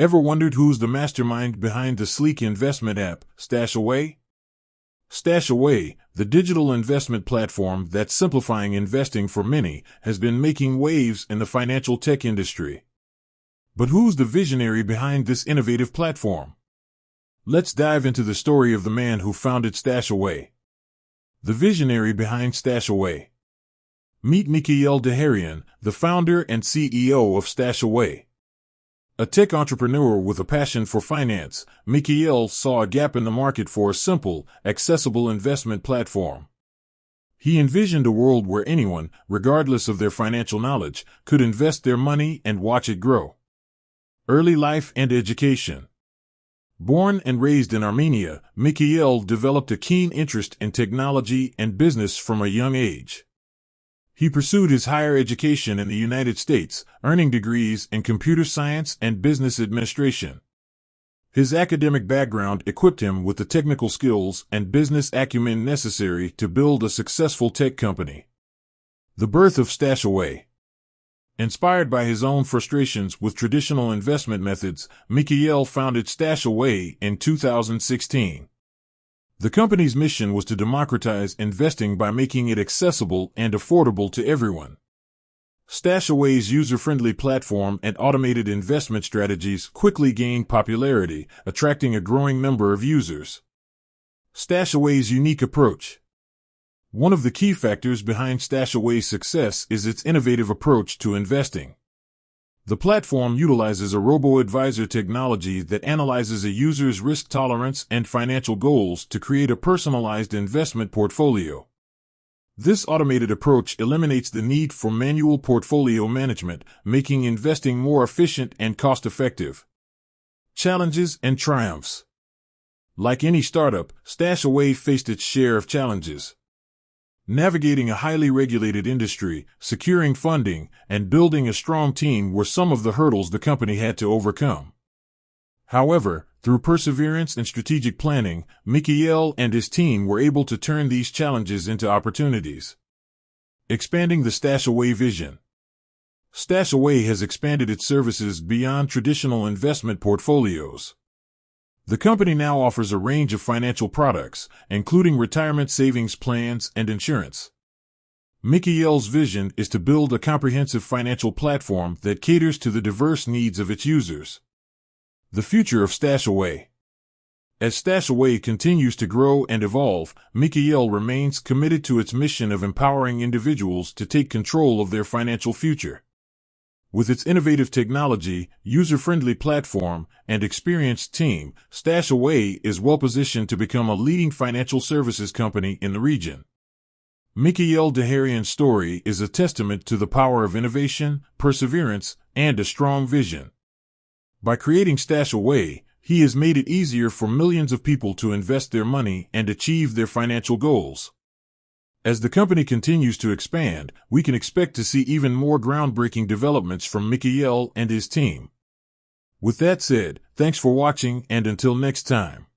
Ever wondered who's the mastermind behind the sleek investment app, StashAway? StashAway, the digital investment platform that's simplifying investing for many, has been making waves in the financial tech industry. But who's the visionary behind this innovative platform? Let's dive into the story of the man who founded StashAway. The visionary behind StashAway. Meet Mikhail Daharian, the founder and CEO of StashAway. A tech entrepreneur with a passion for finance, Mikhail saw a gap in the market for a simple, accessible investment platform. He envisioned a world where anyone, regardless of their financial knowledge, could invest their money and watch it grow. Early life and education. Born and raised in Armenia, Mikhail developed a keen interest in technology and business from a young age. He pursued his higher education in the United States, earning degrees in computer science and business administration. His academic background equipped him with the technical skills and business acumen necessary to build a successful tech company. The birth of StashAway. Inspired by his own frustrations with traditional investment methods, Mikhail founded StashAway in 2016. The company's mission was to democratize investing by making it accessible and affordable to everyone. StashAway's user-friendly platform and automated investment strategies quickly gained popularity, attracting a growing number of users. StashAway's unique approach. One of the key factors behind StashAway's success is its innovative approach to investing. The platform utilizes a robo-advisor technology that analyzes a user's risk tolerance and financial goals to create a personalized investment portfolio. This automated approach eliminates the need for manual portfolio management, making investing more efficient and cost-effective. Challenges and triumphs. Like any startup, StashAway faced its share of challenges. Navigating a highly regulated industry, securing funding, and building a strong team were some of the hurdles the company had to overcome. However, through perseverance and strategic planning, Mikhail and his team were able to turn these challenges into opportunities. Expanding the StashAway vision. StashAway has expanded its services beyond traditional investment portfolios. The company now offers a range of financial products, including retirement savings plans and insurance. Mikhail's vision is to build a comprehensive financial platform that caters to the diverse needs of its users. The future of StashAway. As StashAway continues to grow and evolve, Mikhail remains committed to its mission of empowering individuals to take control of their financial future. With its innovative technology, user-friendly platform, and experienced team, StashAway is well-positioned to become a leading financial services company in the region. Mikhail Daharian's story is a testament to the power of innovation, perseverance, and a strong vision. By creating StashAway, he has made it easier for millions of people to invest their money and achieve their financial goals. As the company continues to expand, we can expect to see even more groundbreaking developments from Mikhail and his team. With that said, thanks for watching, and until next time.